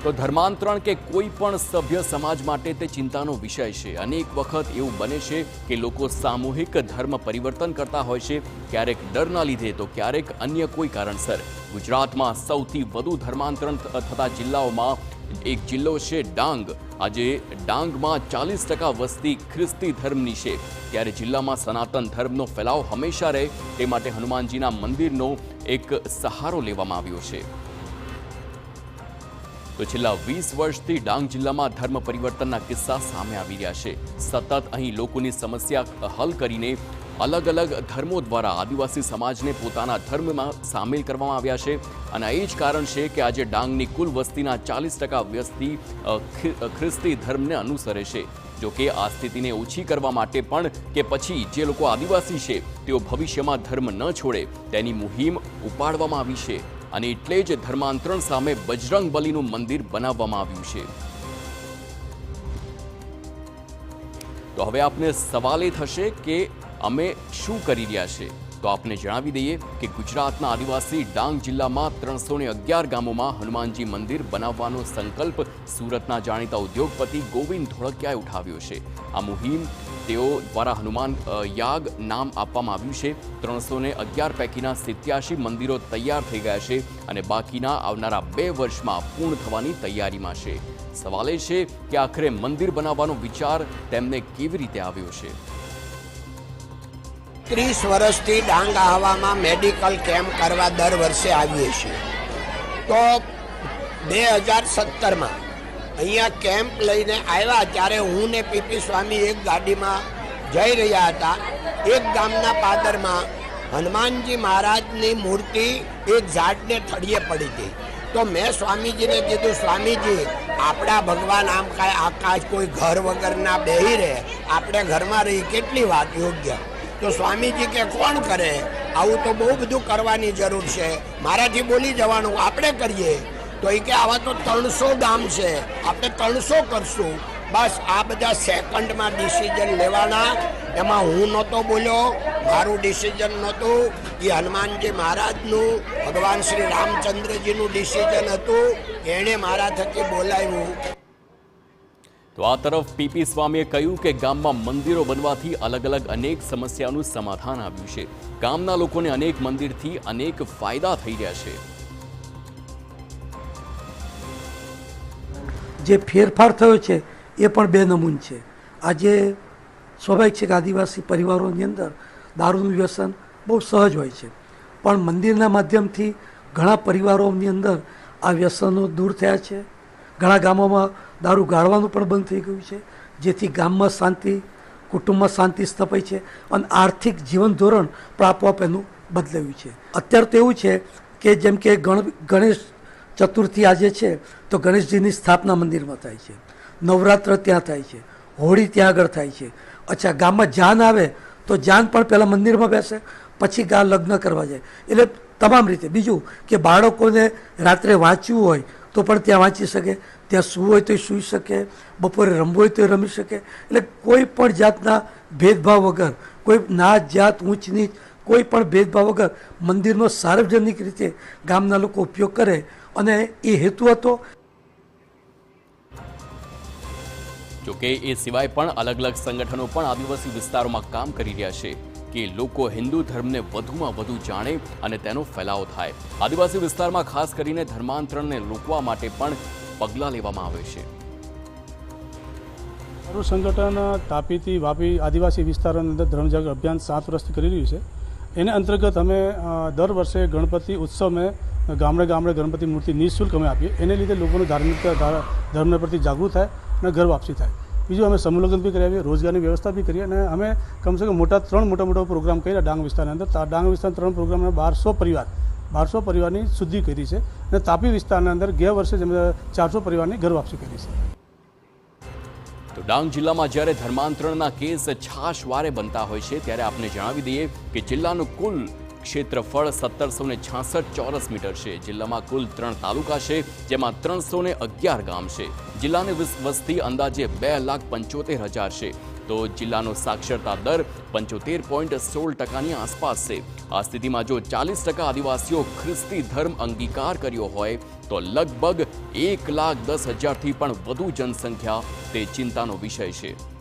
તો ધર્માંતરણ કે કોઈ પણ સભ્ય સમાજ માટે તે ચિંતાનો વિષય છે। અનેક વખત એવું બને છે કે લોકો સામૂહિક ધર્મ પરિવર્તન કરતા હોય છે, ક્યારેક ડરના લીધે તો ક્યારેક અન્ય કોઈ કારણસર। ગુજરાતમાં સૌથી વધુ ધર્માંતરણ થતા જિલ્લાઓમાં એક જિલ્લો છે ડાંગ। આજે ડાંગમાં 40% વસ્તી ખ્રિસ્તી ધર્મની છે, ત્યારે જિલ્લામાં સનાતન ધર્મનો ફેલાવ હંમેશા રહે તે માટે હનુમાનજીના મંદિરનો એક સહારો લેવામાં આવ્યો છે। તો છેલ્લા 20 વર્ષથી ડાંગ જિલ્લામાં ધર્મ પરિવર્તનના કિસ્સા સામે આવી રહ્યા છે। સતત અહીં લોકોની સમસ્યા હલ કરીને અલગ અલગ ધર્મો દ્વારા આદિવાસી સમાજને પોતાના ધર્મમાં સામેલ કરવામાં આવ્યા છે, અને એ જ કારણ છે કે આજે ડાંગની કુલ વસ્તીના 40% વસ્તી ખ્રિસ્તી ધર્મને અનુસરે છે। જો કે આ સ્થિતિને ઓછી કરવા માટે પણ કે પછી જે લોકો આદિવાસી છે તેઓ ભવિષ્યમાં ધર્મ ન છોડે તેની મુહિમ ઉપાડવામાં આવી છે, અને એટલે જ ધર્માંતરણ સામે બજરંગ બલીનું મંદિર બનાવવામાં આવ્યું છે। તો હવે આપને સવાલ એ થશે કે અમે શું કરી રહ્યા છે, તો આપને જણાવી દઈએ કે ગુજરાતના આદિવાસી ડાંગ જિલ્લામાં 311 ગામોમાં હનુમાનજી મંદિર બનાવવાનો સંકલ્પ સુરતના જાણીતા ઉદ્યોગપતિ ગોવિંદ ધોળકિયાએ ઉઠાવ્યો છે। આ મુહિમ તેઓ દ્વારા હનુમાન યાગ નામ આપવામાં આવ્યું છે। 311 પૈકીના 87 મંદિરો તૈયાર થઈ ગયા છે, અને બાકીના આવનારા 2 વર્ષમાં પૂર્ણ થવાની તૈયારીમાં છે। સવાલ એ છે કે આખરે મંદિર બનાવવાનો વિચાર તેમને કેવી રીતે આવ્યો છે। 30 વર્ષથી ડાંગ આહવામાં મેડિકલ કેમ્પ કરવા દર વર્ષે આવીએ છીએ। તો 2017માં અહીંયા કેમ્પ લઈને આવ્યા ત્યારે હું ને પીપી સ્વામી એક ગાડીમાં જઈ રહ્યા હતા। એક ગામના પાદરમાં હનુમાનજી મહારાજની મૂર્તિ એક ઝાડને થળીએ પડી ગઈ। તો મેં સ્વામીજીને કીધું, સ્વામીજી આપણા ભગવાન આમ કાંઈ આકાશ કોઈ ઘર વગરના બેહી રહે, આપણે ઘરમાં રહી કેટલી વાત યોગ્ય। તો સ્વામીજી કે કોણ કરે આવું, તો બહુ બધું કરવાની જરૂર છે, મારાથી બોલી જવાનું, આપણે કરીએ। તો એ કે આવા તો 300 ગામ છે, આપણે 300 કરશું। બસ આ બધા સેકન્ડમાં ડિસિઝન લેવાના, એમાં હું નહોતો બોલ્યો, મારું ડિસિઝન નહોતું, એ હનુમાનજી મહારાજનું, ભગવાન શ્રી રામચંદ્રજીનું ડિસિઝન હતું, એણે મારા થકી બોલાવ્યું। તો આ તરફ પીપી સ્વામીએ કહ્યું કે ગામમાં મંદિરો બનવાથી અલગ અલગ અનેક સમસ્યાનું સમાધાન આવ્યું છે। ગામના લોકોને અનેક મંદિરથી અનેક ફાયદા થઈ રહ્યા છે। જે ફેરફાર થયો છે એ પણ બેનમૂન છે। આજે સ્વાભાવિક છે કે આદિવાસી પરિવારોની અંદર દારૂનું વ્યસન બહુ સહજ હોય છે, પણ મંદિરના માધ્યમથી ઘણા પરિવારોની અંદર આ વ્યસનો દૂર થયા છે। ઘણા ગામોમાં દારૂ ગાળવાનું પણ બંધ થઈ ગયું છે, જેથી ગામમાં શાંતિ, કુટુંબમાં શાંતિ સ્થપાઈ છે, અને આર્થિક જીવન ધોરણ પણ આપોઆપ એનું બદલાયું છે। અત્યારે તો એવું છે કે જેમ કે ગણેશ ચતુર્થી આજે છે તો ગણેશજીની સ્થાપના મંદિરમાં થાય છે, નવરાત્ર ત્યાં થાય છે, હોળી ત્યાં આગળ થાય છે। અચ્છા, ગામમાં જાન આવે તો જાન પણ પહેલાં મંદિરમાં બેસે, પછી લગ્ન કરવા જાય। એટલે તમામ રીતે બીજું કે બાળકોને રાત્રે વાંચવું હોય તો પણ ત્યાં વાંચી શકે, ત્યાં સૂવું હોય તો સૂઈ શકે, બપોરે રમવું હોય તો રમી શકે। એટલે કોઈ પણ જાતના ભેદભાવ વગર, કોઈ નાત જાત ઊંચ નીચ કોઈ પણ ભેદભાવ વગર મંદિરનો સાર્વજનિક રીતે ગામના લોકો ઉપયોગ કરે, અને એ હેતુ હતો। જોકે એ સિવાય પણ અલગ અલગ સંગઠનો પણ આદિવાસી વિસ્તારોમાં કામ કરી રહ્યા છે કે લોકો હિન્દુ ધર્મને વધુમાં વધુ જાણે અને તેનો ફેલાવો થાય। આદિવાસી વિસ્તારમાં ખાસ કરીને ધર્માંતરણને રોકવા માટે પણ પગલાં લેવામાં આવે છે। મારું સંગઠન તાપીથી વાપી આદિવાસી વિસ્તારોની અંદર ધર્મ જાગૃતિ અભિયાન 7 વર્ષથી કરી રહ્યું છે। એને અંતર્ગત અમે દર વર્ષે ગણપતિ ઉત્સવમાં ગામડે ગામડે ગણપતિ મૂર્તિ નિઃશુલ્ક અમે આપીએ। એને લીધે લોકોનું ધર્મ પ્રતિ જાગૃત થાય અને ઘર વાપસી થાય। બીજું અમે સમૂહ લગ્ન બી કરી આવીએ, રોજગારની વ્યવસ્થા બી કરીએ, અને અમે કમસે કમ મોટા પ્રોગ્રામ કર્યા ડાંગ વિસ્તારની અંદર। ડાંગ વિસ્તારના 3 પ્રોગ્રામમાં 1200 પરિવારની શુદ્ધિ કરી છે, અને તાપી વિસ્તારના અંદર ગયા વર્ષે જ અમે 400 પરિવારની ઘર વાપસી કરી છે। તો ડાંગ જિલ્લામાં જ્યારે ધર્માંતરણના કેસ છાશવારે બનતા હોય છે, ત્યારે આપને જણાવી દઈએ કે જિલ્લાનું કુલ ક્ષેત્રફળ 1766 ચોરસ મીટર છે। જિલ્લામાં કુલ 3 તાલુકા છે, જેમાં 311 ગામ છે। જિલ્લાની વસ્તી અંદાજે 2,75,000 છે। તો જિલ્લાનો સાક્ષરતા દર 75.16%ની આસપાસ છે. આ સ્થિતિમાં જો 40% આદિવાસીઓ ખ્રિસ્તી ધર્મ અંગીકાર કર્યો હોય તો લગભગ 1,10,000થી પણ વધુ જનસંખ્યા તે ચિંતાનો વિષય છે.